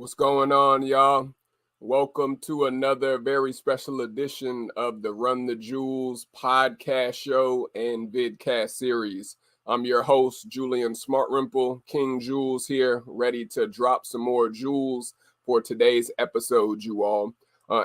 What's going on, y'all? Welcome to another very special edition of the Run the Jewelz podcast show and vidcast series. I'm your host, Julian SmartRimple, King Jewelz here, ready to drop some more jewels for today's episode, you all.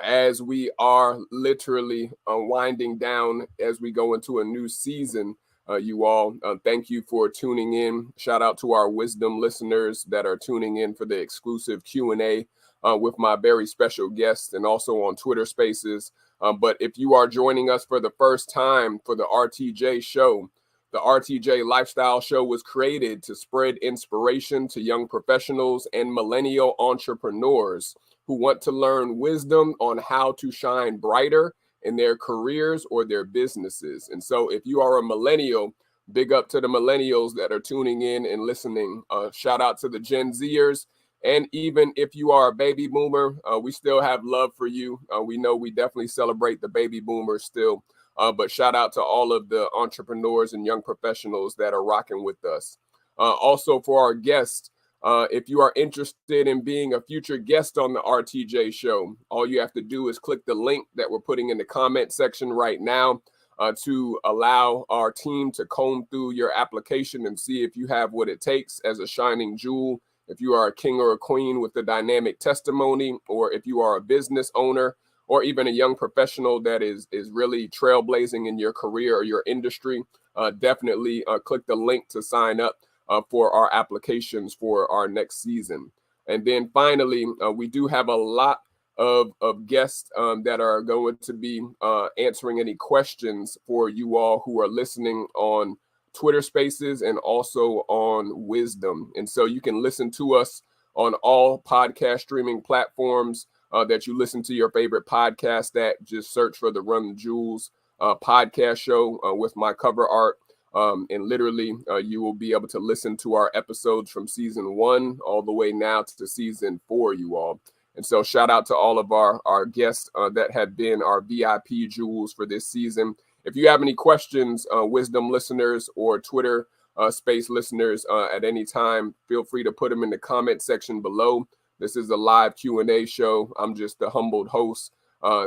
As we are literally winding down as we go into a new season, you all. Thank you for tuning in. Shout out to our wisdom listeners that are tuning in for the exclusive Q&A with my very special guests and also on Twitter Spaces. But if you are joining us for the first time for the RTJ show, the RTJ Lifestyle Show was created to spread inspiration to young professionals and millennial entrepreneurs who want to learn wisdom on how to shine brighter in their careers or their businesses. And so if you are a millennial, big up to the millennials that are tuning in and listening. Shout out to the Gen Zers. And even if you are a baby boomer, we still have love for you. We know we definitely celebrate the baby boomers still. But shout out to all of the entrepreneurs and young professionals that are rocking with us. Also for our guests, if you are interested in being a future guest on the RTJ show, all you have to do is click the link that we're putting in the comment section right now to allow our team to comb through your application and see if you have what it takes as a shining jewel. If you are a king or a queen with a dynamic testimony, or if you are a business owner, or even a young professional that is really trailblazing in your career or your industry, definitely click the link to sign up for our applications for our next season. And then finally, we do have a lot of guests that are going to be answering any questions for you all who are listening on Twitter Spaces and also on Wisdom. And so you can listen to us on all podcast streaming platforms that you listen to your favorite podcast at. Just search for the Run the Jewelz podcast show with my cover art. And literally, you will be able to listen to our episodes from season 1 all the way now to season 4, you all. And so shout out to all of our guests that have been our VIP jewels for this season. If you have any questions, wisdom listeners or Twitter space listeners at any time, feel free to put them in the comment section below. This is a live Q&A show. I'm just the humbled host.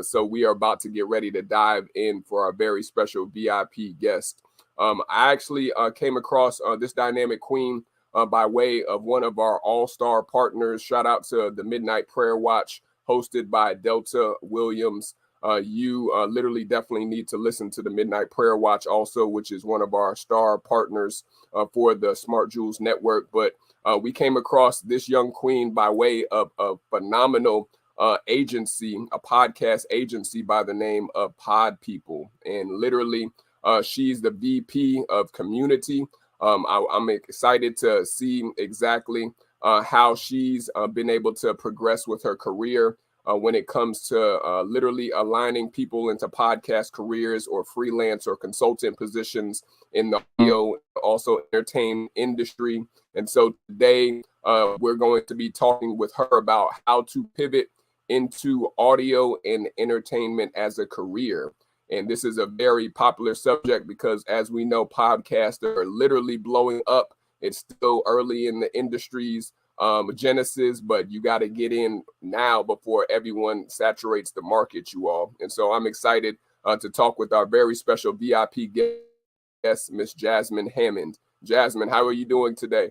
So we are about to get ready to dive in for our very special VIP guest. I actually came across this dynamic queen by way of one of our all-star partners. Shout out to the Midnight Prayer Watch hosted by Delta Williams. You literally definitely need to listen to the Midnight Prayer Watch also, which is one of our star partners for the Smart Jewelz Network. But we came across this young queen by way of a phenomenal agency, a podcast agency by the name of Pod People. And literally, she's the VP of community. I'm excited to see exactly how she's been able to progress with her career when it comes to literally aligning people into podcast careers or freelance or consultant positions in the audio, also entertainment industry. And so today we're going to be talking with her about how to pivot into audio and entertainment as a career. And this is a very popular subject because, as we know, podcasts are literally blowing up. It's still early in the industry's genesis, but you got to get in now before everyone saturates the market, you all. And so I'm excited to talk with our very special VIP guest, Miss Jasmine Hammond. Jasmine, how are you doing today?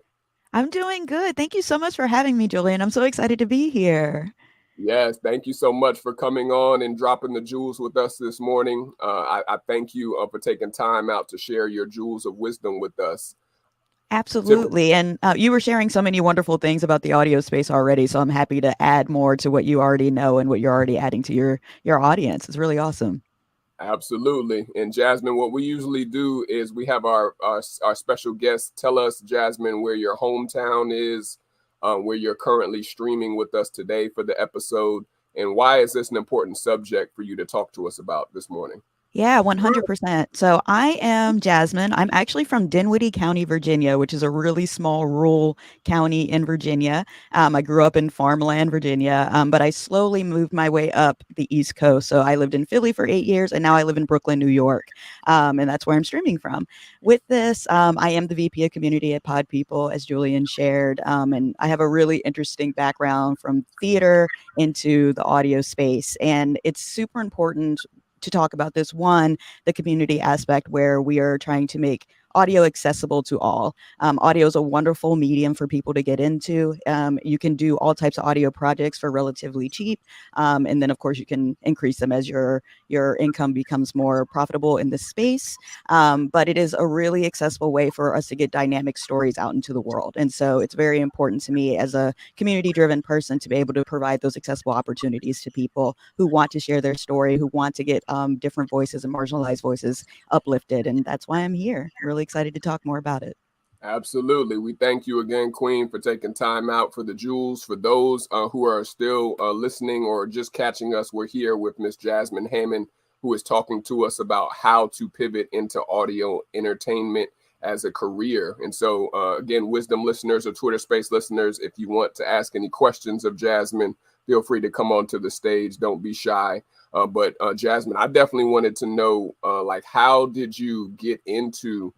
I'm doing good. Thank you so much for having me, Julian. I'm so excited to be here. Yes, thank you so much for coming on and dropping the jewels with us this morning. I thank you for taking time out to share your jewels of wisdom with us. Absolutely. And you were sharing so many wonderful things about the audio space already, so I'm happy to add more to what you already know and what you're already adding to your audience. It's really awesome. Absolutely. And Jasmine, what we usually do is we have our special guests tell us, Jasmine, where your hometown is, where you're currently streaming with us today for the episode, and why is this an important subject for you to talk to us about this morning? Yeah, 100%. So I am Jasmine. I'm actually from Dinwiddie County, Virginia, which is a really small rural county in Virginia. I grew up in farmland, Virginia, but I slowly moved my way up the East Coast. So I lived in Philly for 8 years, and now I live in Brooklyn, New York, and that's where I'm streaming from. With this, I am the VP of Community at Pod People, as Julian shared, and I have a really interesting background from theater into the audio space, and it's super important to talk about this. One, the community aspect where we are trying to make audio accessible to all. Audio is a wonderful medium for people to get into. You can do all types of audio projects for relatively cheap, and then of course you can increase them as your income becomes more profitable in this space. But it is a really accessible way for us to get dynamic stories out into the world, and so it's very important to me as a community-driven person to be able to provide those accessible opportunities to people who want to share their story, who want to get different voices and marginalized voices uplifted, and that's why I'm here. Really excited to talk more about it. Absolutely. We thank you again, Queen, for taking time out for the Jewels. For those who are still listening or just catching us, we're here with Miss Jasmine Hammond, who is talking to us about how to pivot into audio entertainment as a career. And so, again, Wisdom listeners or Twitter Space listeners, if you want to ask any questions of Jasmine, feel free to come onto the stage. Don't be shy. But Jasmine, I definitely wanted to know, like, how did you get into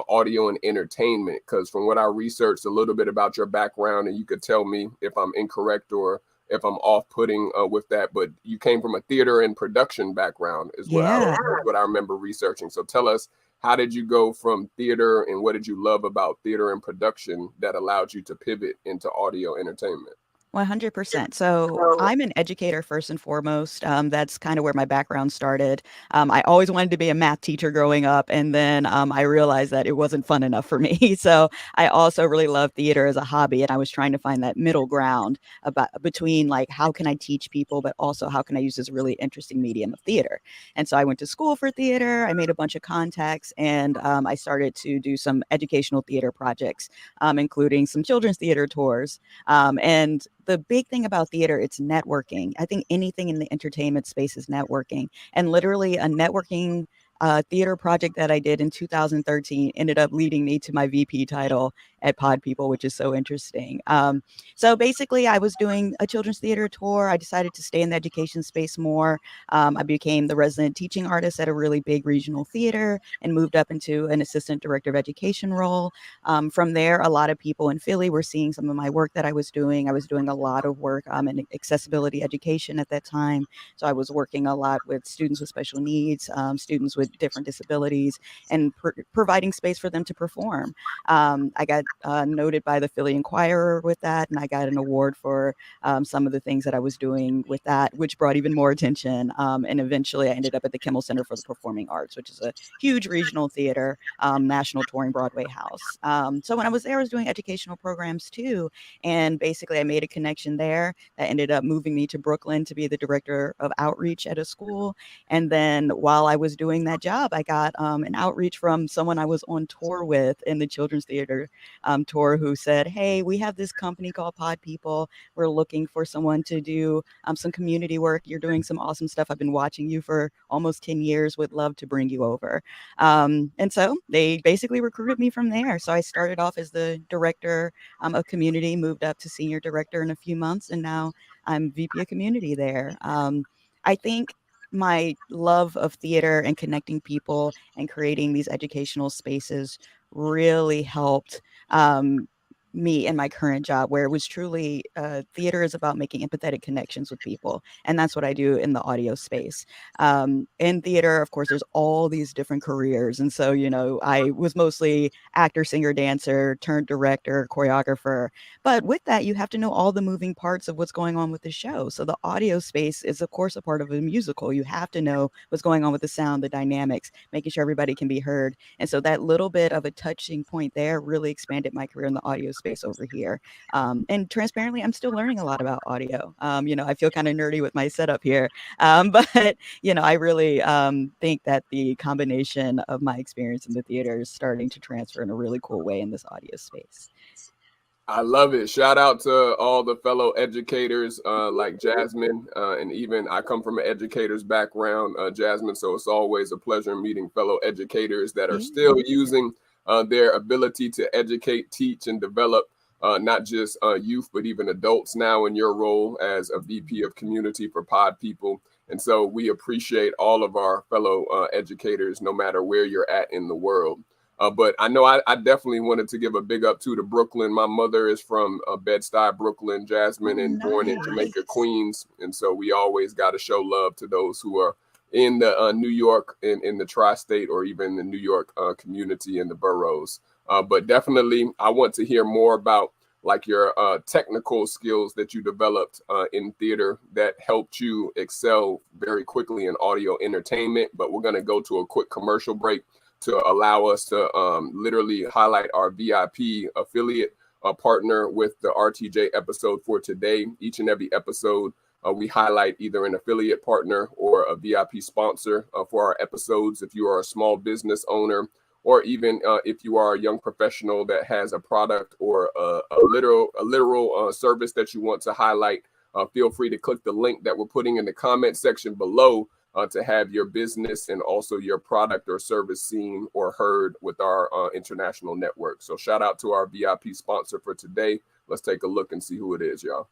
audio and entertainment? Because from what I researched a little bit about your background, and you could tell me if I'm incorrect or if I'm off-putting with that, but you came from a theater and production background is what I remember researching. So tell us, how did you go from theater, and what did you love about theater and production that allowed you to pivot into audio entertainment? 100%. So I'm an educator first and foremost. That's kind of where my background started. I always wanted to be a math teacher growing up, and then I realized that it wasn't fun enough for me. So I also really love theater as a hobby, and I was trying to find that middle ground about between like how can I teach people, but also how can I use this really interesting medium of theater. And so I went to school for theater. I made a bunch of contacts, and I started to do some educational theater projects, including some children's theater tours. And the big thing about theater, it's networking. I think anything in the entertainment space is networking. And literally a networking theater project that I did in 2013 ended up leading me to my VP title at Pod People, which is so interesting. So basically, I was doing a children's theater tour. I decided to stay in the education space more. I became the resident teaching artist at a really big regional theater and moved up into an assistant director of education role. From there, a lot of people in Philly were seeing some of my work that I was doing. I was doing a lot of work in accessibility education at that time. So I was working a lot with students with special needs, students with different disabilities, and providing space for them to perform. I got noted by the Philly Inquirer with that, and I got an award for some of the things that I was doing with that, which brought even more attention. And eventually I ended up at the Kimmel Center for the Performing Arts, which is a huge regional theater, national touring Broadway house. So when I was there, I was doing educational programs too. And basically I made a connection there that ended up moving me to Brooklyn to be the director of outreach at a school. And then while I was doing that job, I got an outreach from someone I was on tour with in the children's theater tour, who said, "Hey, we have this company called Pod People. We're looking for someone to do some community work. You're doing some awesome stuff. I've been watching you for almost 10 years. Would love to bring you over." And so they basically recruited me from there. So I started off as the director of community, moved up to senior director in a few months, and now I'm VP of community there. I think my love of theater and connecting people and creating these educational spaces really helped me in my current job, where it was truly theater is about making empathetic connections with people, and that's what I do in the audio space. In theater, of course, there's all these different careers, and so I was mostly actor, singer, dancer, turned director, choreographer. But with that, you have to know all the moving parts of what's going on with the show. So the audio space is, of course, a part of a musical. You have to know what's going on with the sound, the dynamics, making sure everybody can be heard. And so that little bit of a touching point there really expanded my career in the audio space over here. And transparently, I'm still learning a lot about audio. I feel kind of nerdy with my setup here. But, I really think that the combination of my experience in the theater is starting to transfer in a really cool way in this audio space. I love it. Shout out to all the fellow educators like Jasmine, and even I come from an educator's background, Jasmine. So it's always a pleasure meeting fellow educators that are still using their ability to educate, teach, and develop not just youth, but even adults now in your role as a VP of Community for Pod People. And so we appreciate all of our fellow educators, no matter where you're at in the world. But I know I definitely wanted to give a big up to Brooklyn. My mother is from Bed-Stuy, Brooklyn, Jasmine, and born in Jamaica, Queens. And so we always got to show love to those who are in the New York, in the tri-state, or even the New York community in the boroughs. But definitely, I want to hear more about like your technical skills that you developed in theater that helped you excel very quickly in audio entertainment. But we're going to go to a quick commercial break to allow us to literally highlight our VIP affiliate partner with the RTJ episode for today. Each and every episode, we highlight either an affiliate partner or a VIP sponsor for our episodes. If you are a small business owner, or even if you are a young professional that has a product or a literal service that you want to highlight, feel free to click the link that we're putting in the comment section below to have your business and also your product or service seen or heard with our international network. So shout out to our VIP sponsor for today. Let's take a look and see who it is, y'all.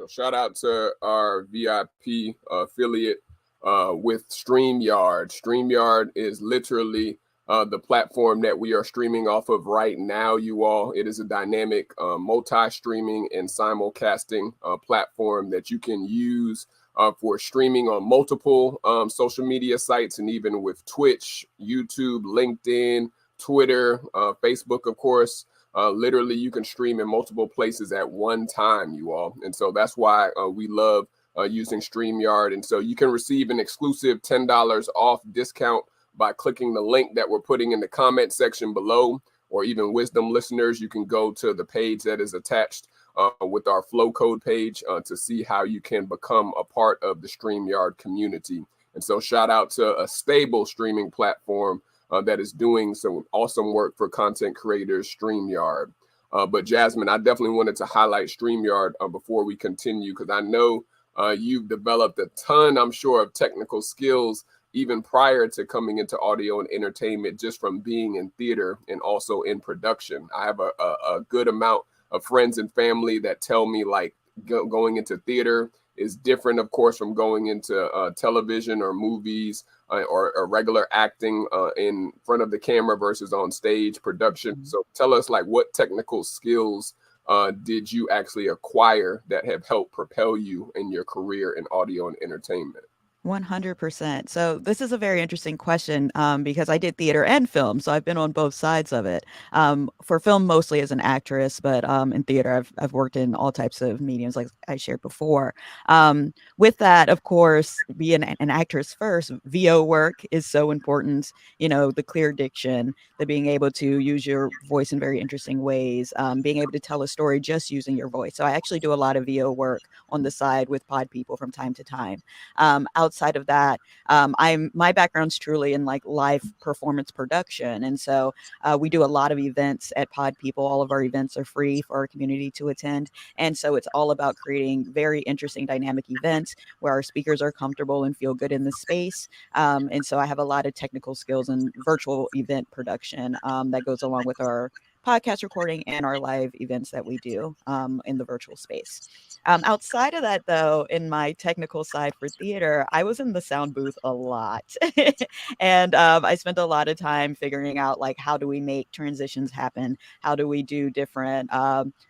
So shout out to our VIP affiliate with StreamYard. StreamYard is literally the platform that we are streaming off of right now, you all. It is a dynamic multi-streaming and simulcasting platform that you can use for streaming on multiple social media sites, and even with Twitch, YouTube, LinkedIn, Twitter, Facebook, of course. Literally, you can stream in multiple places at one time, you all. And so that's why we love using StreamYard. And so you can receive an exclusive $10 off discount by clicking the link that we're putting in the comment section below, or even Wisdom listeners, you can go to the page that is attached with our flow code page to see how you can become a part of the StreamYard community. And so shout out to a stable streaming platform that is doing some awesome work for content creators, StreamYard. But Jasmine, I definitely wanted to highlight StreamYard before we continue, because I know you've developed a ton, I'm sure, of technical skills even prior to coming into audio and entertainment, just from being in theater and also in production. I have a good amount of friends and family that tell me like going into theater is different, of course, from going into television or movies or regular acting in front of the camera versus on stage production. So tell us, like, what technical skills did you actually acquire that have helped propel you in your career in audio and entertainment? 100%. So this is a very interesting question because I did theater and film, so I've been on both sides of it. For film, mostly as an actress, but in theater, I've worked in all types of mediums, like I shared before. With that, of course, being an actress first, VO work is so important. You know, the clear diction, the being able to use your voice in very interesting ways, being able to tell a story just using your voice. So I actually do a lot of VO work on the side with Pod People from time to time. Outside of that, my background's truly in like live performance production, and so we do a lot of events at Pod People. All of our events are free for our community to attend, and so it's all about creating very interesting, dynamic events where our speakers are comfortable and feel good in the space. And so I have a lot of technical skills in virtual event production that goes along with our podcast recording and our live events that we do in the virtual space. Outside of that, though, in my technical side for theater, I was in the sound booth a lot. And I spent a lot of time figuring out, like, how do we make transitions happen? How do we do different,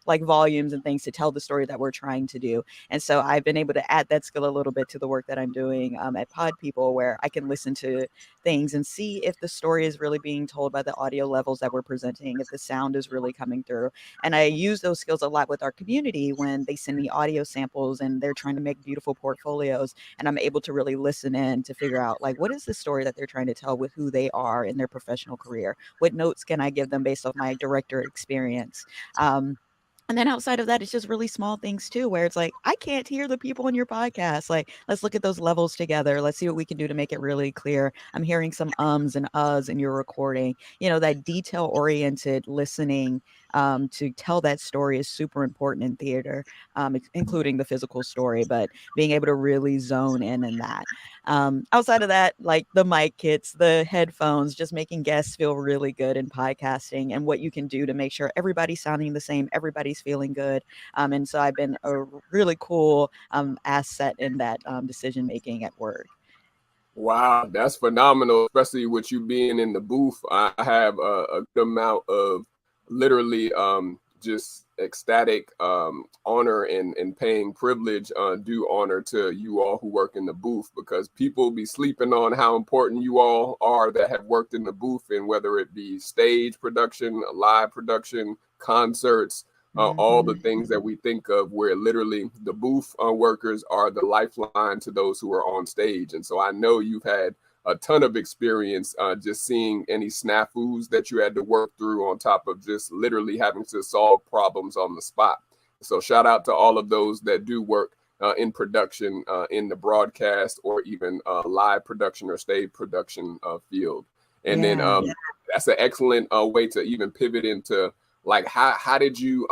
like, volumes and things to tell the story that we're trying to do? And so I've been able to add that skill a little bit to the work that I'm doing at Pod People, where I can listen to things and see if the story is really being told by the audio levels that we're presenting, if the sound is really coming through. And I use those skills a lot with our community when they send me audio samples and they're trying to make beautiful portfolios. And I'm able to really listen in to figure out, like, what is the story that they're trying to tell with who they are in their professional career? What notes can I give them based off my director experience? And then outside of that, it's just really small things too, where it's like, I can't hear the people in your podcast. Like, let's look at those levels together. Let's see what we can do to make it really clear. I'm hearing some ums and uhs in your recording. You know, that detail oriented listening to tell that story is super important in theater, including the physical story, but being able to really zone in that. Outside of that, like the mic kits, the headphones, just making guests feel really good in podcasting and what you can do to make sure everybody's sounding the same, everybody's feeling good. And so I've been a really cool asset in that decision making at work. Wow, that's phenomenal, especially with you being in the booth. I have a good amount of literally just ecstatic honor and paying privilege, due honor to you all who work in the booth, because people be sleeping on how important you all are that have worked in the booth, and whether it be stage production, live production, concerts, all the things that we think of, where literally the booth workers are the lifeline to those who are on stage. And so I know you've had a ton of experience just seeing any snafus that you had to work through, on top of just literally having to solve problems on the spot. So shout out to all of those that do work in production, in the broadcast or even live production or stage production field. And then that's an excellent way to even pivot into, like, how did you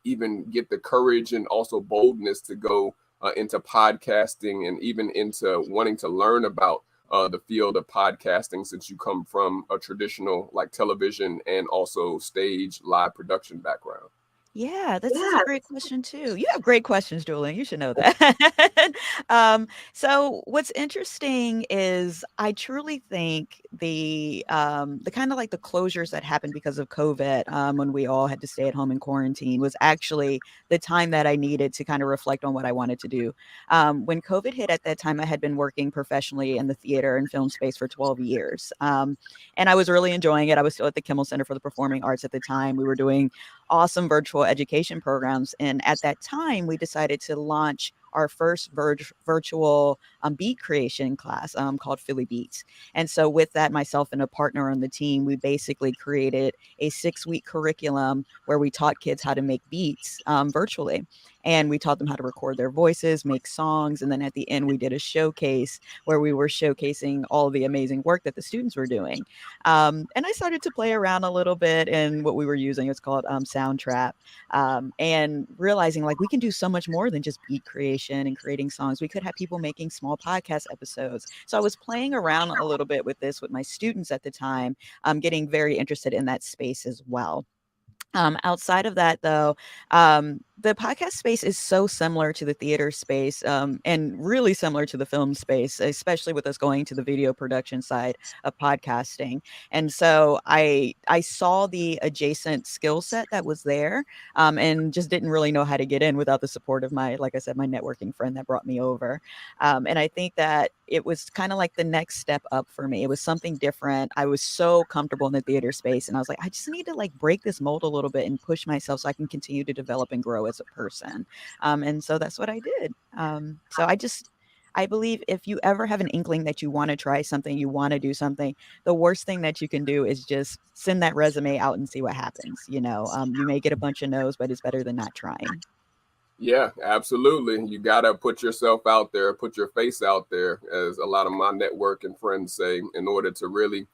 even get the courage and also boldness to go into podcasting and even into wanting to learn about the field of podcasting, since you come from a traditional like television and also stage live production background? Yeah, this is a great question too. You have great questions, Julian. You should know that. So what's interesting is I truly think the kind of like the closures that happened because of COVID, when we all had to stay at home in quarantine, was actually the time that I needed to kind of reflect on what I wanted to do. When COVID hit at that time, I had been working professionally in the theater and film space for 12 years. And I was really enjoying it. I was still at the Kimmel Center for the Performing Arts at the time. We were doing awesome virtual education programs. And at that time, we decided to launch our first virtual beat creation class called Philly Beats. And so with that, myself and a partner on the team, we basically created a 6-week curriculum where we taught kids how to make beats virtually. And we taught them how to record their voices, make songs. And then at the end, we did a showcase where we were showcasing all the amazing work that the students were doing. And I started to play around a little bit in what we were using. It's called Soundtrap. And realizing like we can do so much more than just beat creation and creating songs. We could have people making small podcast episodes. So I was playing around a little bit with this with my students at the time, getting very interested in that space as well. Outside of that, though, the podcast space is so similar to the theater space, and really similar to the film space, especially with us going to the video production side of podcasting. And so I saw the adjacent skill set that was there, and just didn't really know how to get in without the support of my, like I said, my networking friend that brought me over. And I think that it was kind of like the next step up for me. It was something different. I was so comfortable in the theater space, and I was like, I just need to like break this mold a little bit and push myself so I can continue to develop and grow as a person. And so that's what I did. So I believe if you ever have an inkling that you want to try something, you want to do something, the worst thing that you can do is just send that resume out and see what happens. You may get a bunch of no's, but it's better than not trying. Yeah, absolutely. You got to put yourself out there, put your face out there, as a lot of my network and friends say, in order to really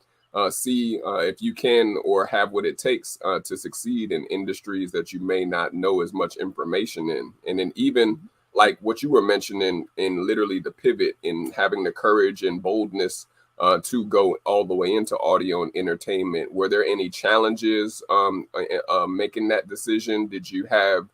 see if you can or have what it takes to succeed in industries that you may not know as much information in. And then even like what you were mentioning in literally the pivot in having the courage and boldness to go all the way into audio and entertainment. Were there any challenges making that decision? Did you have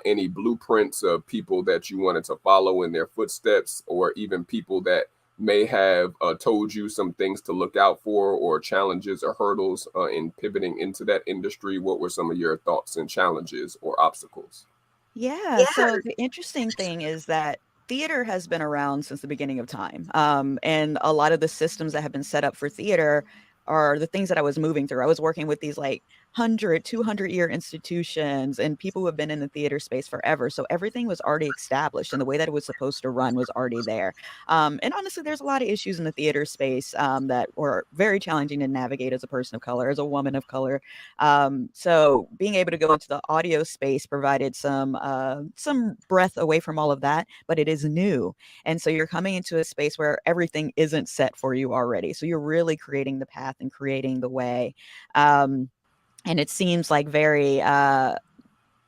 any blueprints of people that you wanted to follow in their footsteps, or even people that may have told you some things to look out for, or challenges or hurdles in pivoting into that industry? What were some of your thoughts and challenges or obstacles? Yeah. So the interesting thing is that theater has been around since the beginning of time. And a lot of the systems that have been set up for theater are the things that I was moving through. I was working with these like 100, 200-year institutions and people who have been in the theater space forever. So everything was already established, and the way that it was supposed to run was already there. And honestly, there's a lot of issues in the theater space that were very challenging to navigate as a person of color, as a woman of color. So being able to go into the audio space provided some breath away from all of that, but it is new. And so you're coming into a space where everything isn't set for you already. So you're really creating the path and creating the way. And it seems like very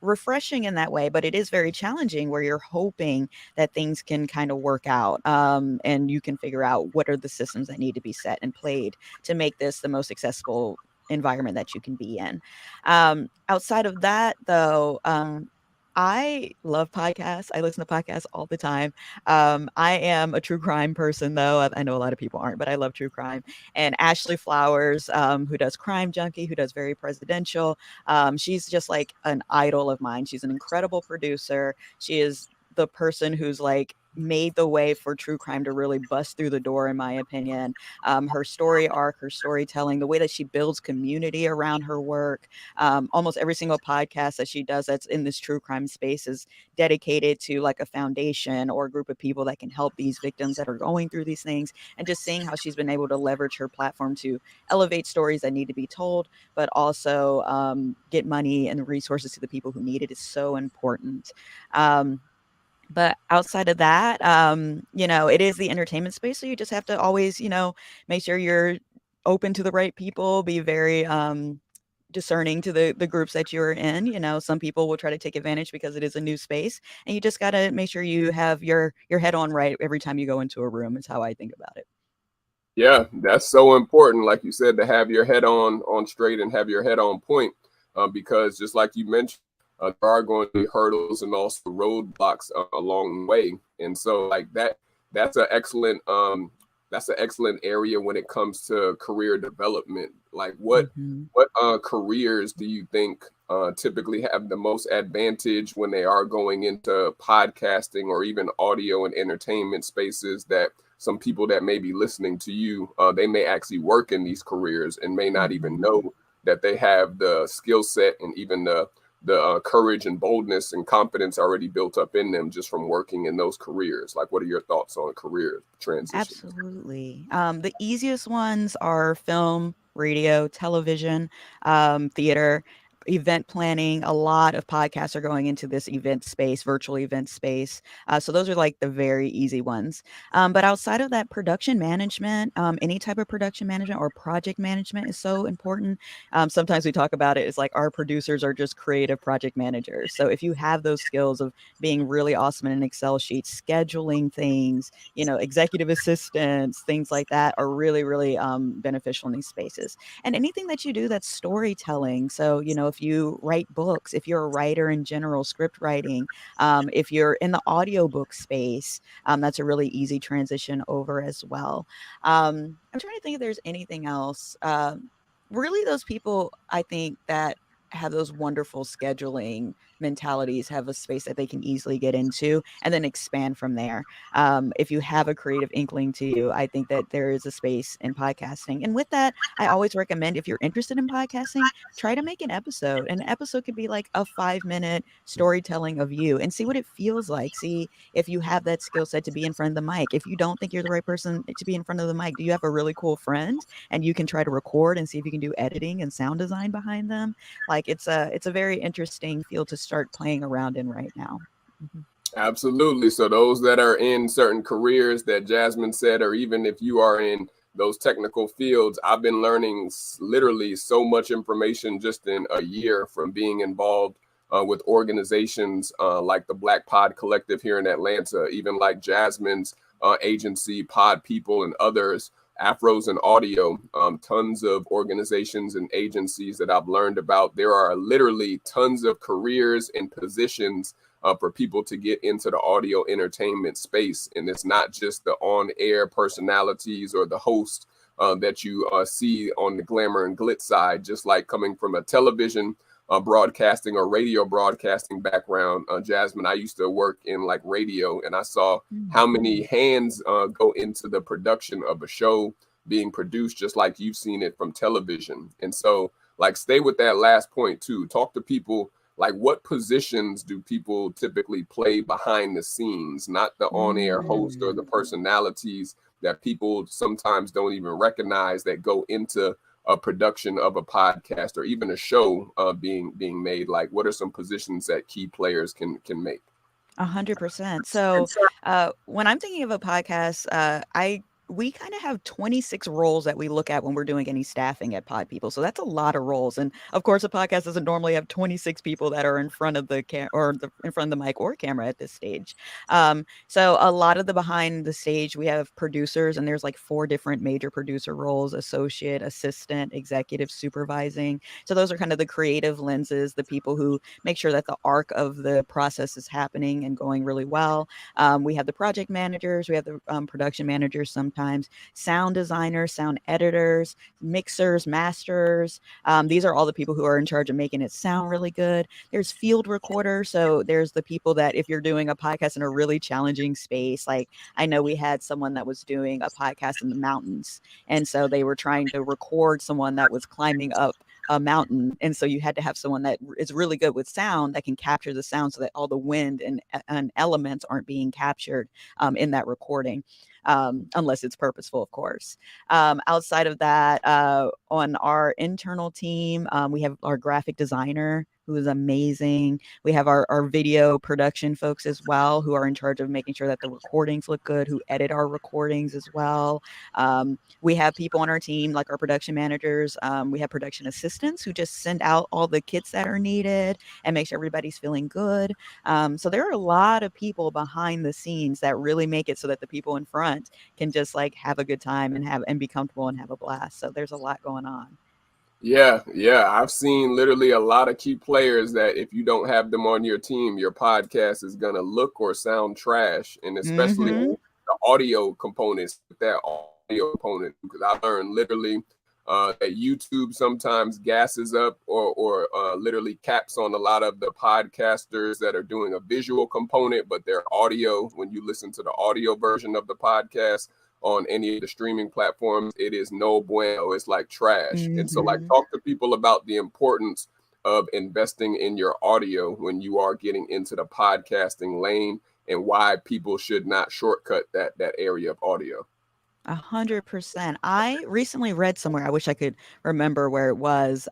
refreshing in that way, but it is very challenging where you're hoping that things can kind of work out, and you can figure out what are the systems that need to be set and played to make this the most accessible environment that you can be in. Outside of that, though, I love podcasts. I listen to podcasts all the time. I am a true crime person, though. I know a lot of people aren't, but I love true crime. And Ashley Flowers, who does Crime Junkie, who does Very Presidential, she's just like an idol of mine. She's an incredible producer. She is the person who's like made the way for true crime to really bust through the door, in my opinion. Her story arc, her storytelling, the way that she builds community around her work. Almost every single podcast that she does that's in this true crime space is dedicated to like a foundation or a group of people that can help these victims that are going through these things. And just seeing how she's been able to leverage her platform to elevate stories that need to be told, but also get money and resources to the people who need it is so important. But outside of that, it is the entertainment space. So you just have to always, make sure you're open to the right people, be very discerning to the groups that you're in. Some people will try to take advantage because it is a new space, and you just got to make sure you have your head on right every time you go into a room, is how I think about it. Yeah, that's so important, like you said, to have your head on straight and have your head on point, because just like you mentioned, there are going to be hurdles and also roadblocks along the way. And so like that's an excellent area when it comes to career development. Like what careers do you think typically have the most advantage when they are going into podcasting or even audio and entertainment spaces, that some people that may be listening to you, they may actually work in these careers and may not even know that they have the skill set and even the courage and boldness and confidence already built up in them just from working in those careers? Like, what are your thoughts on career transitions? Absolutely. The easiest ones are film, radio, television, theater, event planning. A lot of podcasts are going into this event space, virtual event space. So those are like the very easy ones. But outside of that, production management, any type of production management or project management is so important. Sometimes we talk about it as like our producers are just creative project managers. So if you have those skills of being really awesome in an Excel sheet, scheduling things, executive assistants, things like that are really, really beneficial in these spaces. And anything that you do that's storytelling. So, if you write books, if you're a writer in general, script writing, if you're in the audiobook space, that's a really easy transition over as well. I'm trying to think if there's anything else. Really, those people, I think, that have those wonderful scheduling mentalities have a space that they can easily get into and then expand from there. If you have a creative inkling to you, I think that there is a space in podcasting. And with that, I always recommend, if you're interested in podcasting, try to make an episode. An episode could be like a 5-minute storytelling of you and see what it feels like. See if you have that skill set to be in front of the mic. If you don't think you're the right person to be in front of the mic, do you have a really cool friend and you can try to record and see if you can do editing and sound design behind them? Like, it's a very interesting field to start playing around in right now. Mm-hmm. Absolutely. So those that are in certain careers that Jasmine said, or even if you are in those technical fields, I've been learning literally so much information just in a year from being involved with organizations like the Black Pod Collective here in Atlanta, even like Jasmine's agency, Pod People, and others, Afros and Audio, tons of organizations and agencies that I've learned about. There are literally tons of careers and positions for people to get into the audio entertainment space. And it's not just the on-air personalities or the host that you see on the glamour and glitz side, just like coming from a television broadcasting or radio broadcasting background. Jasmine, I used to work in like radio, and I saw how many hands go into the production of a show being produced, just like you've seen it from television. And so, like, stay with that last point too. Talk to people. Like, what positions do people typically play behind the scenes, not the on-air host or the personalities that people sometimes don't even recognize that go into a production of a podcast or even a show being made? Like, what are some positions that key players can make? 100%. So when I'm thinking of a podcast, we kind of have 26 roles that we look at when we're doing any staffing at Pod People. So that's a lot of roles. And of course, a podcast doesn't normally have 26 people that are in front of the in front of the mic or camera at this stage. So a lot of the behind the stage, we have producers, and there's like 4 different major producer roles: associate, assistant, executive, supervising. So those are kind of the creative lenses, the people who make sure that the arc of the process is happening and going really well. We have the project managers, we have the production managers, sometimes sound designers, sound editors, mixers, masters. These are all the people who are in charge of making it sound really good. There's field recorders. So there's the people that, if you're doing a podcast in a really challenging space, like I know we had someone that was doing a podcast in the mountains. And so they were trying to record someone that was climbing up a mountain. And so you had to have someone that is really good with sound that can capture the sound so that all the wind and elements aren't being captured in that recording. Unless it's purposeful, of course. Outside of that, on our internal team, we have our graphic designer, who is amazing. We have our video production folks as well, who are in charge of making sure that the recordings look good, who edit our recordings as well. We have people on our team, like our production managers. We have production assistants who just send out all the kits that are needed and make sure everybody's feeling good. So there are a lot of people behind the scenes that really make it so that the people in front can just like have a good time and be comfortable and have a blast. So there's a lot going on. Yeah. I've seen literally a lot of key players that if you don't have them on your team, your podcast is going to look or sound trash. And especially the audio components, that audio component, because I learned literally that YouTube sometimes gasses up or literally caps on a lot of the podcasters that are doing a visual component, but their audio, when you listen to the audio version of the podcast on any of the streaming platforms, it is no bueno. It's like trash. And so, like, talk to people about the importance of investing in your audio when you are getting into the podcasting lane, and why people should not shortcut that area of audio. 100%. I recently read somewhere, I wish I could remember where it was,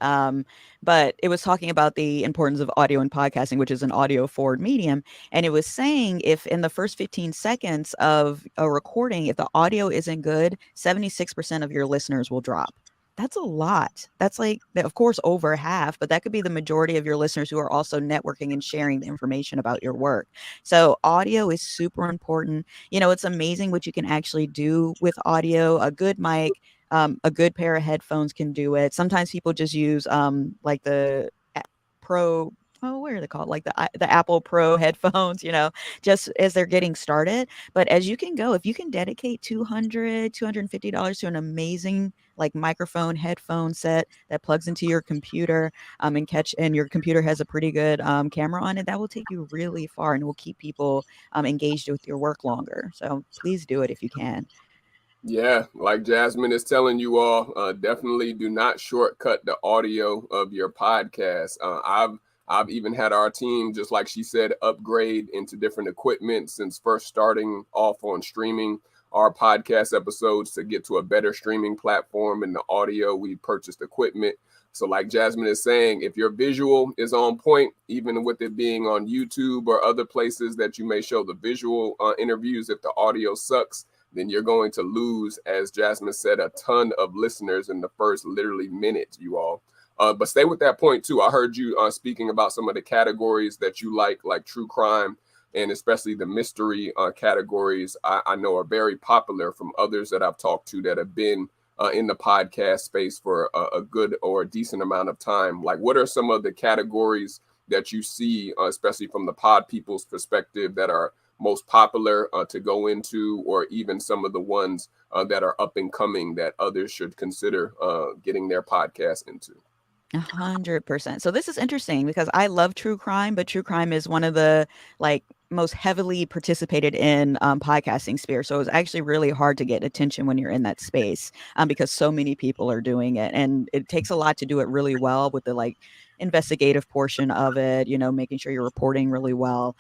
but it was talking about the importance of audio in podcasting, which is an audio forward medium. And it was saying, if in the first 15 seconds of a recording, if the audio isn't good, 76% of your listeners will drop. That's a lot. That's like, of course, over half, but that could be the majority of your listeners who are also networking and sharing the information about your work. So audio is super important. You know, it's amazing what you can actually do with audio. A good mic, a good pair of headphones can do it. Sometimes people just use like the Pro. Oh, what are they called? Like the Apple Pro headphones, just as they're getting started. But as you can go, if you can dedicate $250 to an amazing like microphone headphone set that plugs into your computer, and your computer has a pretty good camera on it, that will take you really far and will keep people engaged with your work longer. So please do it if you can. Yeah, like Jasmine is telling you all, definitely do not shortcut the audio of your podcast. I've even had our team, just like she said, upgrade into different equipment since first starting off on streaming our podcast episodes to get to a better streaming platform. And the audio, we purchased equipment. So like Jasmine is saying, if your visual is on point, even with it being on YouTube or other places that you may show the visual interviews, if the audio sucks, then you're going to lose, as Jasmine said, a ton of listeners in the first literally minute, you all. But stay with that point too. I heard you speaking about some of the categories that you like true crime, and especially the mystery categories I know are very popular from others that I've talked to that have been in the podcast space for a good or a decent amount of time. Like, what are some of the categories that you see, especially from the pod people's perspective, that are most popular to go into, or even some of the ones that are up and coming that others should consider getting their podcast into? 100%. So this is interesting because I love true crime, but true crime is one of the like most heavily participated in podcasting sphere. So it was actually really hard to get attention when you're in that space because so many people are doing it, and it takes a lot to do it really well with the like investigative portion of it, making sure you're reporting really well.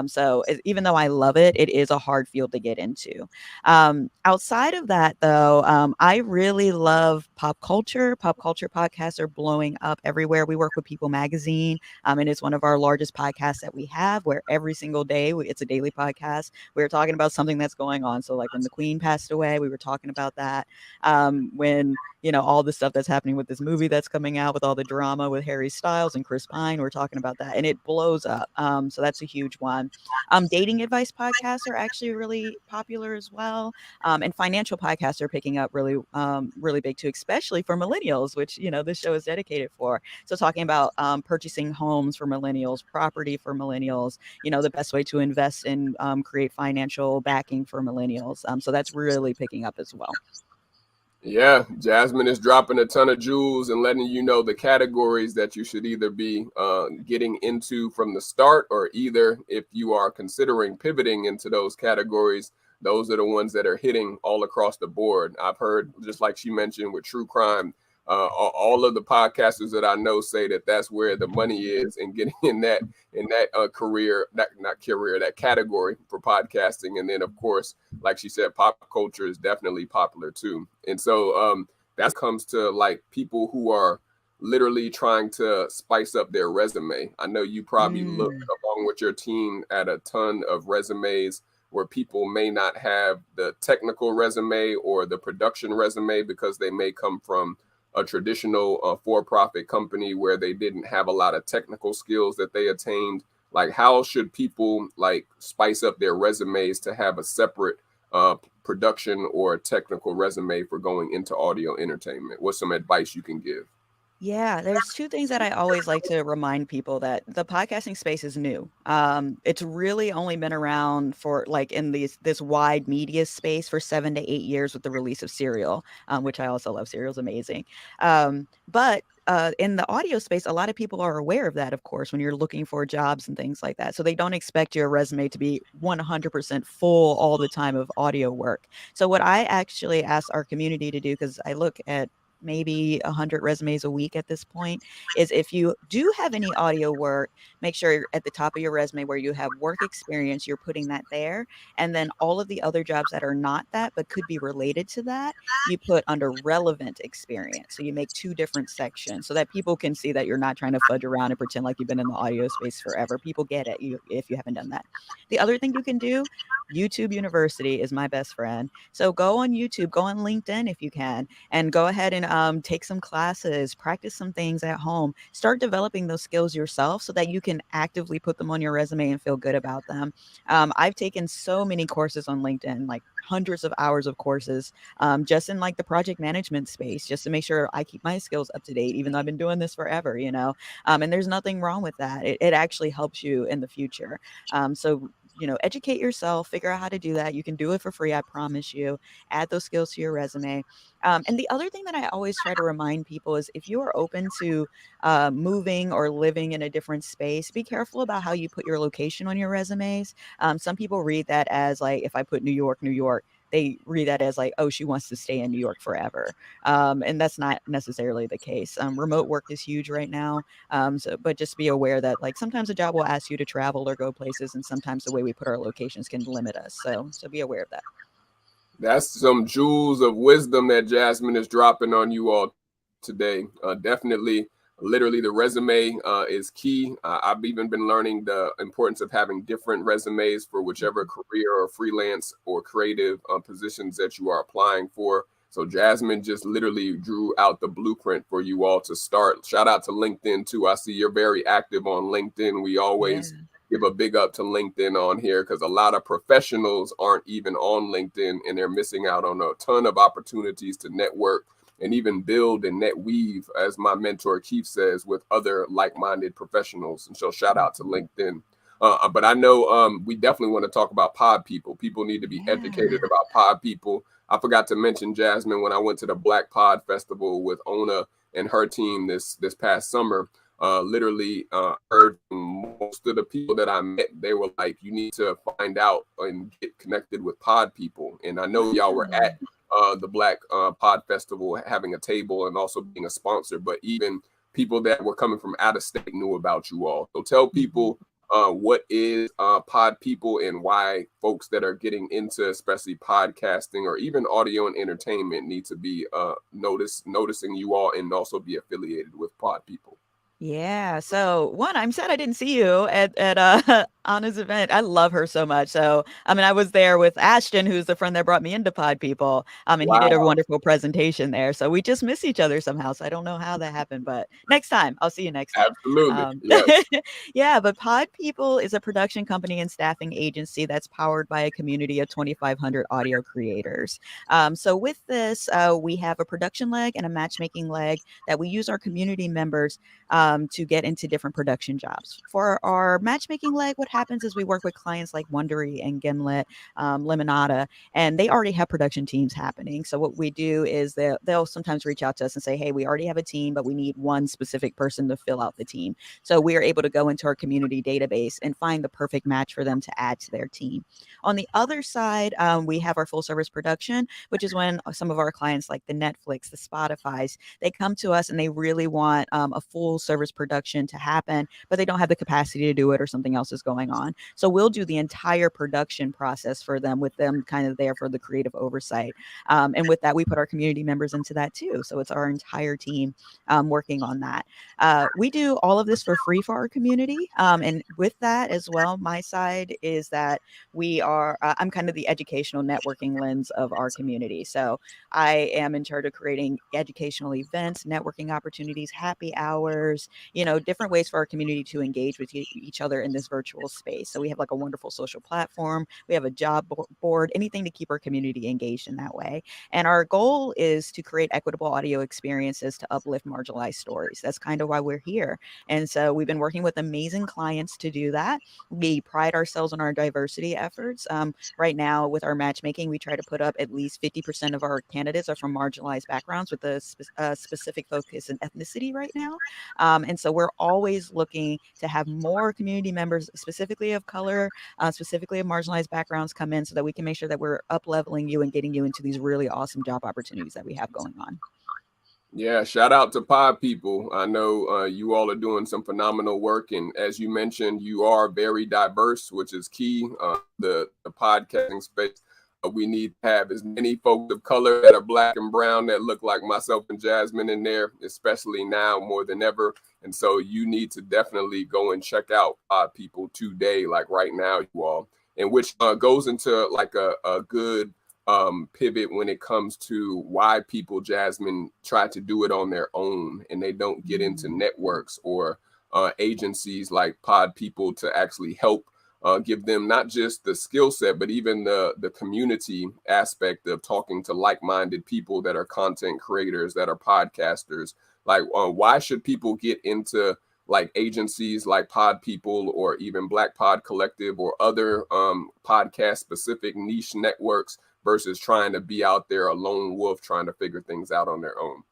So even though I love it, it is a hard field to get into. Outside of that, though, I really love pop culture. Pop culture podcasts are blowing up everywhere. We work with People Magazine, and it's one of our largest podcasts that we have, where every single day it's a daily podcast. We're talking about something that's going on. So like when the Queen passed away, we were talking about that. When all the stuff that's happening with this movie that's coming out, with all the drama with Harry Styles and Chris Pine, we're talking about that, and it blows up. So that's a huge one. Dating advice podcasts are actually really popular as well. And financial podcasts are picking up really, really big too, especially for millennials, which, this show is dedicated for. So talking about purchasing homes for millennials, property for millennials, the best way to invest and create financial backing for millennials. So that's really picking up as well. Yeah, Jasmine is dropping a ton of jewels and letting you know the categories that you should either be getting into from the start, or either if you are considering pivoting into those categories, those are the ones that are hitting all across the board. I've heard, just like she mentioned with true crime, all of the podcasters that I know say that that's where the money is, in getting in that career, that category for podcasting. And then, of course, like she said, pop culture is definitely popular too. And so that comes to like people who are literally trying to spice up their resume. I know you probably look along with your team at a ton of resumes where people may not have the technical resume or the production resume because they may come from a traditional for-profit company where they didn't have a lot of technical skills that they attained. Like, how should people like spice up their resumes to have a separate production or technical resume for going into audio entertainment? What's some advice you can give? Yeah, there's two things that I always like to remind people: that the podcasting space is new. It's really only been around for like in this wide media space for 7 to 8 years with the release of Serial, which I also love. Serial's amazing. But in the audio space, a lot of people are aware of that, of course, when you're looking for jobs and things like that. So they don't expect your resume to be 100% full all the time of audio work. So what I actually ask our community to do, because I look at maybe 100 resumes a week at this point, is if you do have any audio work, make sure at the top of your resume where you have work experience, you're putting that there. And then all of the other jobs that are not that, but could be related to that, you put under relevant experience. So you make two different sections so that people can see that you're not trying to fudge around and pretend like you've been in the audio space forever. People get it if you haven't done that. The other thing you can do, YouTube University is my best friend. So go on YouTube, go on LinkedIn if you can, and go ahead and take some classes, practice some things at home, start developing those skills yourself so that you can actively put them on your resume and feel good about them. I've taken so many courses on LinkedIn, like hundreds of hours of courses, just in like the project management space, just to make sure I keep my skills up to date, even though I've been doing this forever, and there's nothing wrong with that. It actually helps you in the future. So, educate yourself, figure out how to do that. You can do it for free, I promise you. Add those skills to your resume. And the other thing that I always try to remind people is if you are open to moving or living in a different space, be careful about how you put your location on your resumes. Some people read that as like, if I put New York, they read that as like, oh, she wants to stay in New York forever. And that's not necessarily the case. Remote work is huge right now. But just be aware that like sometimes a job will ask you to travel or go places, and sometimes the way we put our locations can limit us. So be aware of that. That's some jewels of wisdom that Jasmine is dropping on you all today. Definitely, literally, the resume is key. I've even been learning the importance of having different resumes for whichever career or freelance or creative positions that you are applying for. So Jasmine just literally drew out the blueprint for you all to start. Shout out to LinkedIn too. I see you're very active on LinkedIn. We always give a big up to LinkedIn on here because a lot of professionals aren't even on LinkedIn and they're missing out on a ton of opportunities to network and even build and net weave, as my mentor Keith says, with other like-minded professionals. And so shout out to LinkedIn. But I know we definitely want to talk about pod people. People need to be educated about pod people. I forgot to mention, Jasmine, when I went to the Black Pod Festival with Ona and her team this past summer, literally heard from most of the people that I met, they were like, you need to find out and get connected with pod people. And I know y'all were at the Black Pod Festival having a table and also being a sponsor, but even people that were coming from out of state knew about you all. So tell people what is pod people and why folks that are getting into especially podcasting or even audio and entertainment need to be noticing you all and also be affiliated with pod people. Yeah. So one, I'm sad I didn't see you at Anna's event. I love her so much. So I mean, I was there with Ashton, who's the friend that brought me into Pod People. And he did a wonderful presentation there. So we just miss each other somehow. So I don't know how that happened, but next time, I'll see you next time. Absolutely. Yes. Yeah, but Pod People is a production company and staffing agency that's powered by a community of 2,500 audio creators. So with this, we have a production leg and a matchmaking leg that we use our community members to get into different production jobs. For our matchmaking leg, what happens is we work with clients like Wondery and Gimlet, Lemonada, and they already have production teams happening. So what we do is they'll sometimes reach out to us and say, hey, we already have a team, but we need one specific person to fill out the team. So we are able to go into our community database and find the perfect match for them to add to their team. On the other side, we have our full service production, which is when some of our clients like the Netflix, the Spotifys, they come to us and they really want a full service production to happen, but they don't have the capacity to do it or something else is going on. So we'll do the entire production process for them with them kind of there for the creative oversight. And with that, we put our community members into that too. So it's our entire team working on that. We do all of this for free for our community. And with that as well, my side is that we are, I'm kind of the educational networking lens of our community. So I am in charge of creating educational events, networking opportunities, happy hours, different ways for our community to engage with each other in this virtual space. So we have like a wonderful social platform. We have a job board, anything to keep our community engaged in that way. And our goal is to create equitable audio experiences to uplift marginalized stories. That's kind of why we're here. And so we've been working with amazing clients to do that. We pride ourselves on our diversity efforts. Right now with our matchmaking, we try to put up at least 50% of our candidates are from marginalized backgrounds with a specific focus in ethnicity right now. And so we're always looking to have more community members, specifically of color, specifically of marginalized backgrounds, come in so that we can make sure that we're up-leveling you and getting you into these really awesome job opportunities that we have going on. Yeah, shout out to pod people. I know you all are doing some phenomenal work. And as you mentioned, you are very diverse, which is key. The podcasting space, we need to have as many folks of color that are Black and brown that look like myself and Jasmine in there, especially now more than ever. And so you need to definitely go and check out pod people today, like right now, you all, and which goes into like a good pivot when it comes to why people, Jasmine, try to do it on their own and they don't get into networks or agencies like Pod People to actually help give them not just the skill set, but even the community aspect of talking to like-minded people that are content creators, that are podcasters. Like, why should people get into like agencies like Pod People or even Black Pod Collective or other podcast specific niche networks versus trying to be out there a lone wolf trying to figure things out on their own?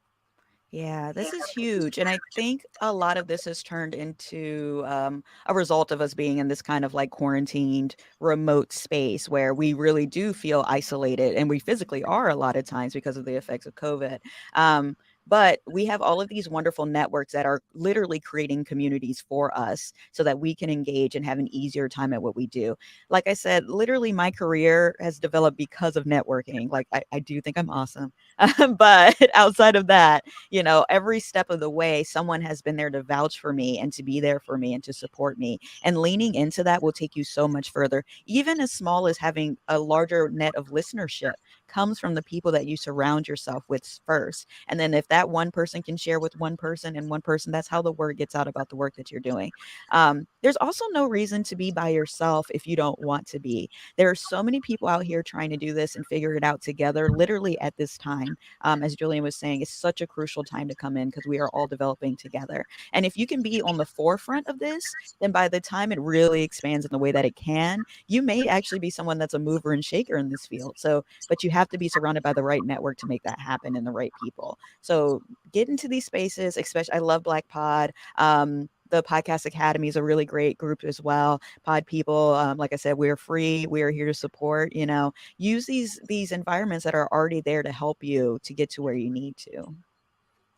Yeah, this is huge. And I think a lot of this has turned into a result of us being in this kind of like quarantined remote space where we really do feel isolated, and we physically are a lot of times because of the effects of COVID. Um, but we have all of these wonderful networks that are literally creating communities for us so that we can engage and have an easier time at what we do. Like I said, literally my career has developed because of networking. Like I do think I'm awesome. But outside of that, every step of the way, someone has been there to vouch for me and to be there for me and to support me. And leaning into that will take you so much further. Even as small as having a larger net of listenership comes from the people that you surround yourself with first. And then if that one person can share with one person and one person, that's how the word gets out about the work that you're doing. There's also no reason to be by yourself if you don't want to be. There are so many people out here trying to do this and figure it out together, literally at this time. As Julian was saying, it's such a crucial time to come in because we are all developing together. And if you can be on the forefront of this, then by the time it really expands in the way that it can, you may actually be someone that's a mover and shaker in this field. So, but you have to be surrounded by the right network to make that happen and the right people. So get into these spaces, especially I love Black Pod. The Podcast Academy is a really great group as well. Pod People, like I said, we're free. We're here to support. Use these environments that are already there to help you to get to where you need to.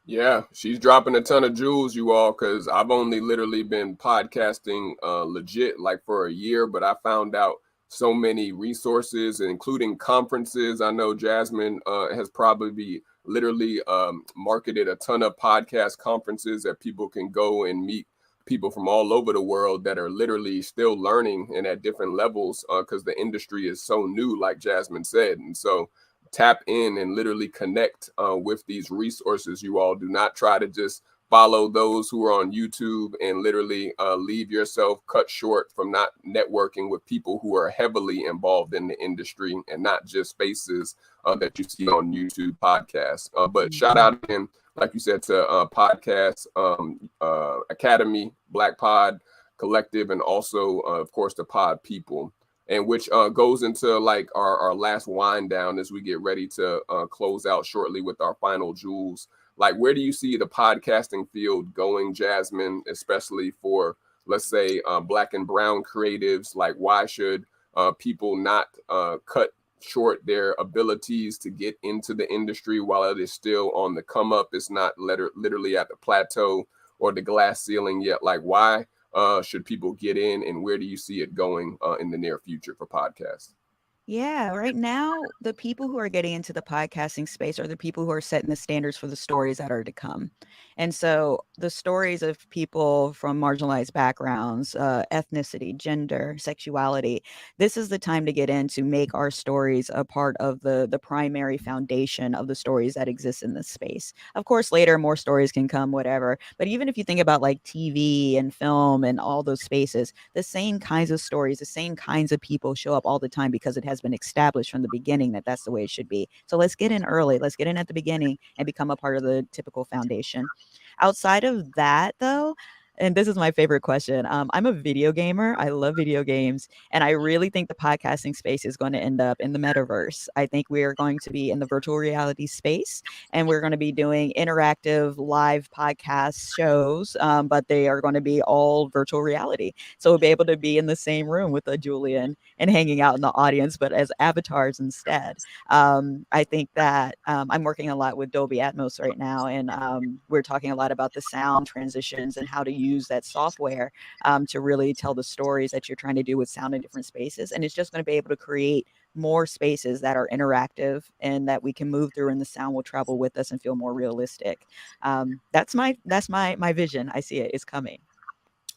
Yeah, she's dropping a ton of jewels, you all, because I've only literally been podcasting legit like for a year, but I found out so many resources, including conferences. I know Jasmine has probably literally marketed a ton of podcast conferences that people can go and meet people from all over the world that are literally still learning and at different levels because the industry is so new, like Jasmine said. And so tap in and literally connect with these resources. You all do not try to just follow those who are on YouTube and literally leave yourself cut short from not networking with people who are heavily involved in the industry and not just spaces that you see on YouTube podcasts. But shout out again, like you said, to Podcast Academy, Black Pod Collective, and also, of course, the Pod People. And which goes into like our last wind down as we get ready to close out shortly with our final jewels. Like, where do you see the podcasting field going, Jasmine, especially for, let's say, Black and brown creatives? Like, why should people not cut short their abilities to get into the industry while it is still on the come up? It's not literally at the plateau or the glass ceiling yet. Like, why should people get in, and where do you see it going in the near future for podcasts? Yeah, right now, the people who are getting into the podcasting space are the people who are setting the standards for the stories that are to come. And so the stories of people from marginalized backgrounds, ethnicity, gender, sexuality, this is the time to get in to make our stories a part of the primary foundation of the stories that exist in this space. Of course, later more stories can come, whatever. But even if you think about like TV and film and all those spaces, the same kinds of stories, the same kinds of people show up all the time because it has been established from the beginning that that's the way it should be. So let's get in early. Let's get in at the beginning and become a part of the typical foundation. Outside of that, though, and this is my favorite question. I'm a video gamer. I love video games. And I really think the podcasting space is going to end up in the metaverse. I think we are going to be in the virtual reality space, and we're going to be doing interactive live podcast shows, but they are going to be all virtual reality. So we'll be able to be in the same room with a Julian and hanging out in the audience, but as avatars instead. I think that I'm working a lot with Dolby Atmos right now, and we're talking a lot about the sound transitions and how to use that software to really tell the stories that you're trying to do with sound in different spaces. And it's just going to be able to create more spaces that are interactive and that we can move through, and the sound will travel with us and feel more realistic. That's my vision. I see it. It's coming.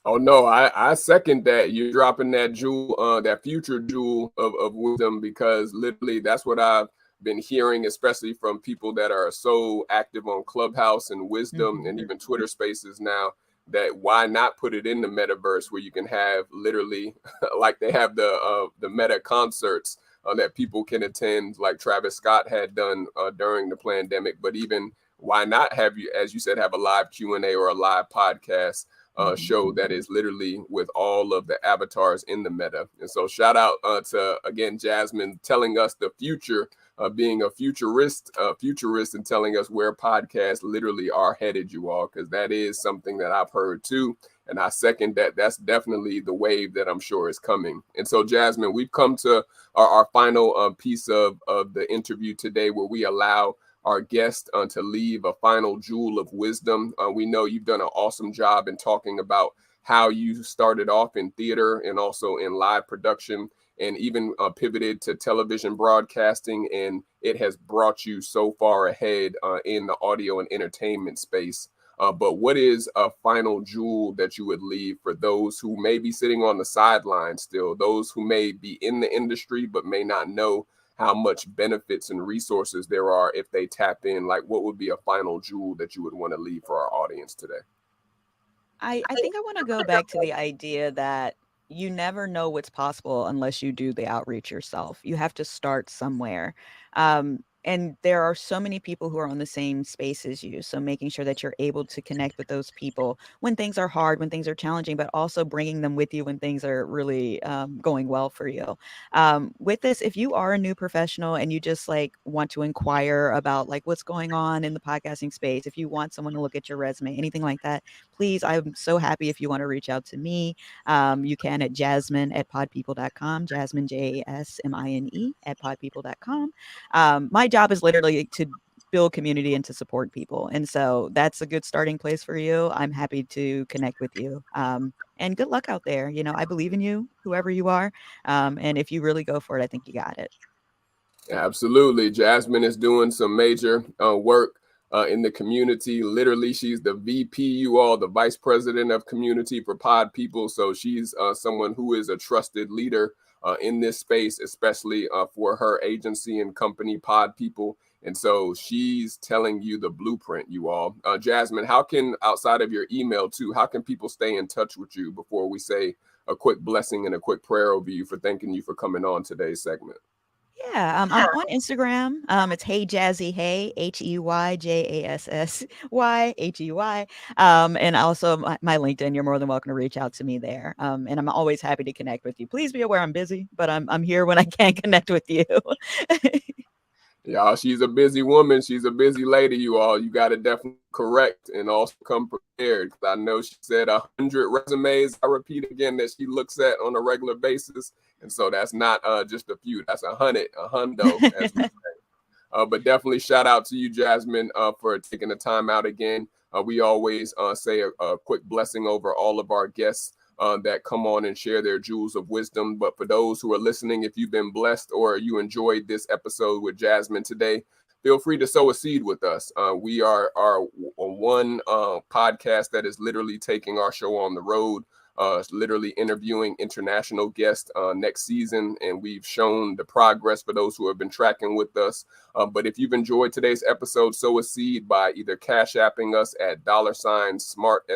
Oh no, I second that. You're dropping that jewel, that future jewel of wisdom, because literally that's what I've been hearing, especially from people that are so active on Clubhouse and Wisdom and even Twitter Spaces now. That why not put it in the metaverse where you can have literally like they have the meta concerts that people can attend, like Travis Scott had done during the pandemic. But even why not have you, as you said, have a live Q&A or a live podcast show that is literally with all of the avatars in the meta. And so shout out to, again, Jasmine telling us the future, being a futurist and telling us where podcasts literally are headed, you all, because that is something that I've heard too. And I second that. That's definitely the wave that I'm sure is coming. And so, Jasmine, we've come to our final piece of the interview today, where we allow our guest to leave a final jewel of wisdom. We know you've done an awesome job in talking about how you started off in theater and also in live production, and even pivoted to television broadcasting, and it has brought you so far ahead in the audio and entertainment space. But what is a final jewel that you would leave for those who may be sitting on the sidelines still, those who may be in the industry but may not know how much benefits and resources there are if they tap in? Like, what would be a final jewel that you would want to leave for our audience today? I think I want to go back to the idea that you never know what's possible unless you do the outreach yourself. You have to start somewhere. And there are so many people who are on the same space as you. So making sure that you're able to connect with those people when things are hard, when things are challenging, but also bringing them with you when things are really going well for you. With this, if you are a new professional and you just like want to inquire about like what's going on in the podcasting space, if you want someone to look at your resume, anything like that, please, I'm so happy if you want to reach out to me. You can at jasmine@podpeople.com, Jasmine, JASMINE at podpeople.com. My job is literally to build community and to support people. And so that's a good starting place for you. I'm happy to connect with you. And good luck out there. You know, I believe in you, whoever you are. And if you really go for it, I think you got it. Absolutely. Jasmine is doing some major work in the community. Literally, she's the VP, you all, the Vice President of Community for Pod People. So she's someone who is a trusted leader in this space, especially for her agency and company, Pod People. And so she's telling you the blueprint, you all. Jasmine, how can, outside of your email too, how can people stay in touch with you before we say a quick blessing and a quick prayer over you for thanking you for coming on today's segment? Yeah, I'm on Instagram. It's Hey Jazzy Hey, HeyJasssyHey. And also my LinkedIn. You're more than welcome to reach out to me there. And I'm always happy to connect with you. Please be aware I'm busy, but I'm here when I can connect with you. Y'all, she's a busy woman. She's a busy lady, you all. You got to definitely correct and also come prepared. I know she said 100 resumes. I repeat again, that she looks at on a regular basis. And so that's not just a few. That's 100, a hundo, as we say. But definitely shout out to you, Jasmine, for taking the time out again. We always say a quick blessing over all of our guests that come on and share their jewels of wisdom. But for those who are listening, if you've been blessed or you enjoyed this episode with Jasmine today, feel free to sow a seed with us. We are one podcast that is literally taking our show on the road, literally interviewing international guests next season. And we've shown the progress for those who have been tracking with us. But if you've enjoyed today's episode, sow a seed by either cash apping us at $SMART,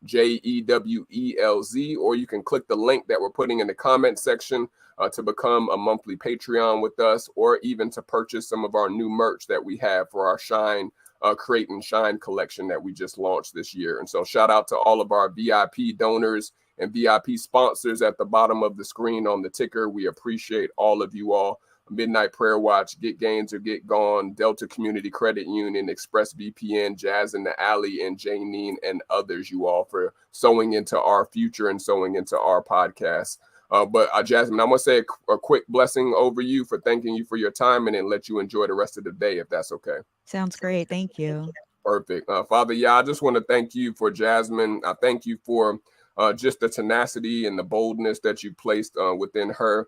JEWELZ, or you can click the link that we're putting in the comment section to become a monthly Patreon with us, or even to purchase some of our new merch that we have for our Shine, Create and Shine collection that we just launched this year. And so shout out to all of our VIP donors and VIP sponsors at the bottom of the screen on the ticker. We appreciate all of you all. Midnight Prayer Watch, Get Gains or Get Gone, Delta Community Credit Union, ExpressVPN, Jazz in the Alley, and Janine, and others, you all, for sowing into our future and sowing into our podcast. But Jasmine, I'm going to say a quick blessing over you for thanking you for your time, and then let you enjoy the rest of the day, if that's okay. Sounds great. Thank you. Perfect. Father, I just want to thank you for Jasmine. I thank you for just the tenacity and the boldness that you placed within her.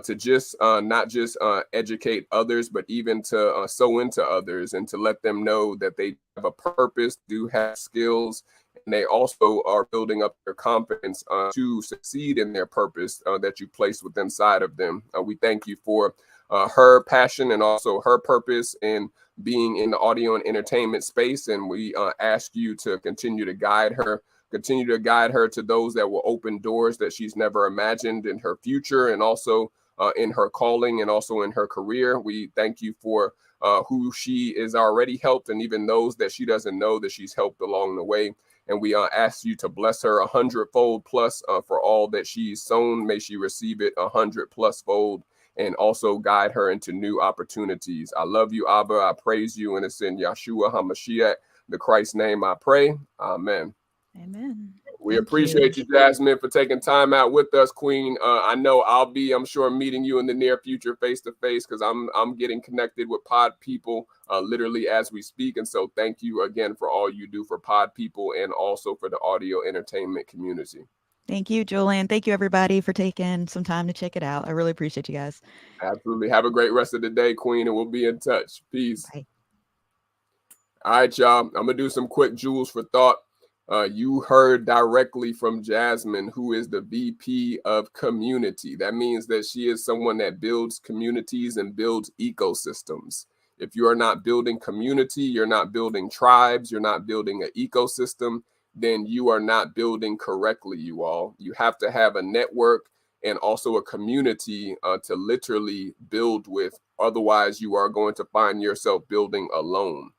To just not just educate others, but even to sow into others and to let them know that they have a purpose, do have skills, and they also are building up their confidence to succeed in their purpose that you place within inside of them. We thank you for her passion and also her purpose in being in the audio and entertainment space. And we ask you to continue to guide her to those that will open doors that she's never imagined in her future, and also in her calling and also in her career. We thank you for who she is already helped, and even those that she doesn't know that she's helped along the way. And we ask you to bless her 100-fold plus for all that she's sown. May she receive it 100+ fold, and also guide her into new opportunities. I love you, Abba. I praise you, and it's in Yeshua HaMashiach, the Christ's name I pray. Amen. Amen. We appreciate you, Jasmine, for taking time out with us, Queen. I know I'm sure, meeting you in the near future face to face, because I'm getting connected with Pod People literally as we speak. And so thank you again for all you do for Pod People and also for the audio entertainment community. Thank you, Julian. Thank you, everybody, for taking some time to check it out. I really appreciate you guys. Absolutely. Have a great rest of the day, Queen, and we'll be in touch. Peace. Bye. All right, y'all. I'm going to do some quick jewels for thought. You heard directly from Jasmine, who is the VP of Community. That means that she is someone that builds communities and builds ecosystems. If you are not building community, you're not building tribes, you're not building an ecosystem, then you are not building correctly, you all. You have to have a network and also a community to literally build with. Otherwise, you are going to find yourself building alone.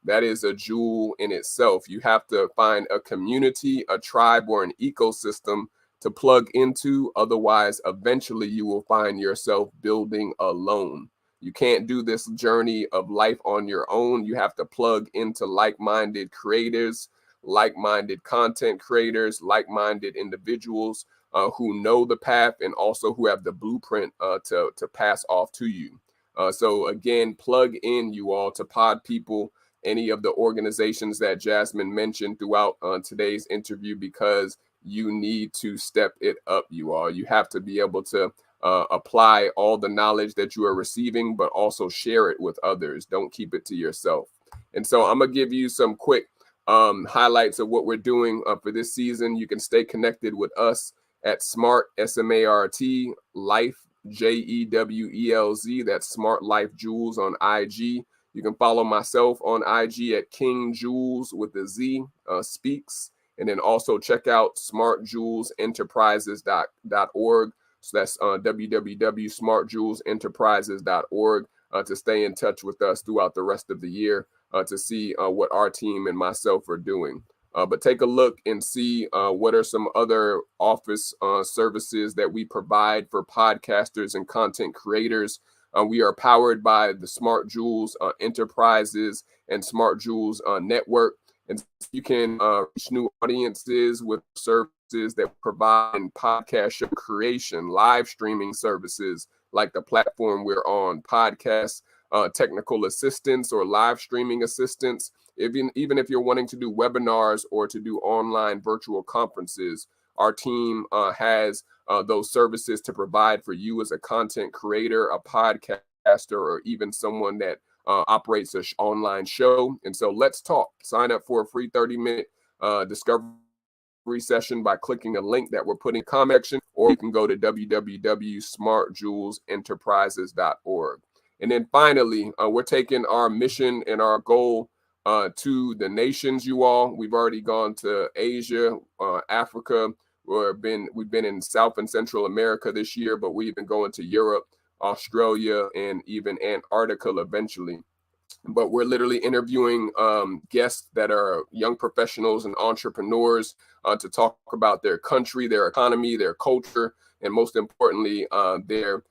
That is a jewel in itself. You have to find a community, a tribe, or an ecosystem to plug into. Otherwise, eventually you will find yourself building alone. You can't do this journey of life on your own. You have to plug into like-minded creators, like-minded content creators, like-minded individuals who know the path and also who have the blueprint to pass off to you. So again, plug in, you all, to Pod People, any of the organizations that Jasmine mentioned throughout today's interview, because you need to step it up, you all. You have to be able to apply all the knowledge that you are receiving, but also share it with others. Don't keep it to yourself. And so I'm going to give you some quick highlights of what we're doing for this season. You can stay connected with us at Smart, S-M-A-R-T, Life, J-E-W-E-L-Z. That's Smart Life Jewels on IG. You can follow myself on IG at King Jewels with a Z, Speaks. And then also check out SmartJewelzEnterprises.org. So that's www.smartjewelzenterprises.org to stay in touch with us throughout the rest of the year to see what our team and myself are doing. But take a look and see what are some other office services that we provide for podcasters and content creators. We are powered by the Smart Jewelz Enterprises and Smart Jewelz Network. And you can reach new audiences with services that provide podcast show creation, live streaming services like the platform we're on, podcasts, technical assistance or live streaming assistance. Even if you're wanting to do webinars or to do online virtual conferences, our team has those services to provide for you as a content creator, a podcaster, or even someone that operates an online show. And so let's talk. Sign up for a free 30-minute discovery session by clicking a link that we're putting in the comment section, or you can go to www.smartjewelzenterprises.org. And then finally, we're taking our mission and our goal to the nations, you all. We've already gone to Asia, Africa. We've been in South and Central America this year, but we've been going to Europe, Australia, and even Antarctica eventually. But we're literally interviewing guests that are young professionals and entrepreneurs to talk about their country, their economy, their culture, and most importantly, their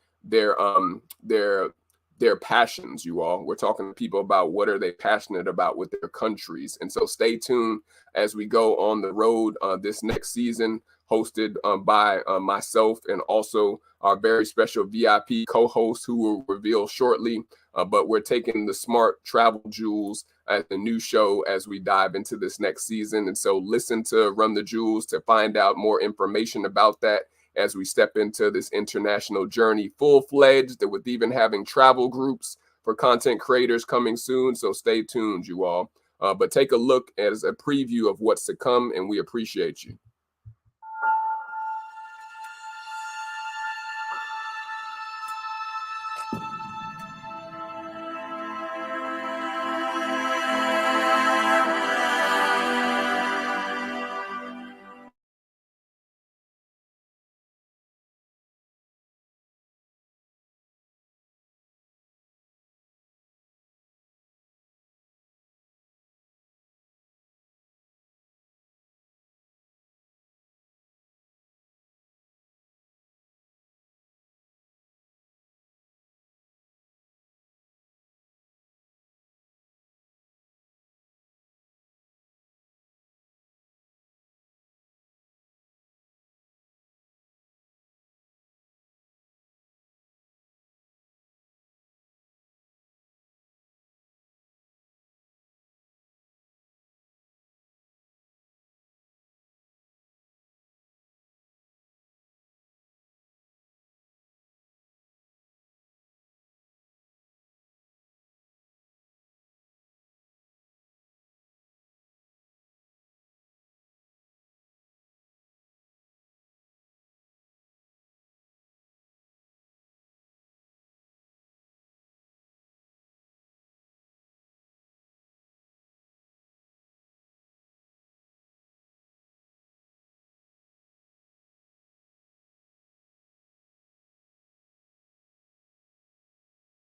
passions, you all. We're talking to people about what are they passionate about with their countries. And so stay tuned as we go on the road this next season, hosted by myself and also our very special VIP co-host who will reveal shortly. But we're taking the Smart Travel Jewels as the new show as we dive into this next season. And so listen to Run the Jewelz to find out more information about that as we step into this international journey full-fledged, with even having travel groups for content creators coming soon. So stay tuned, you all. But take a look as a preview of what's to come, and we appreciate you.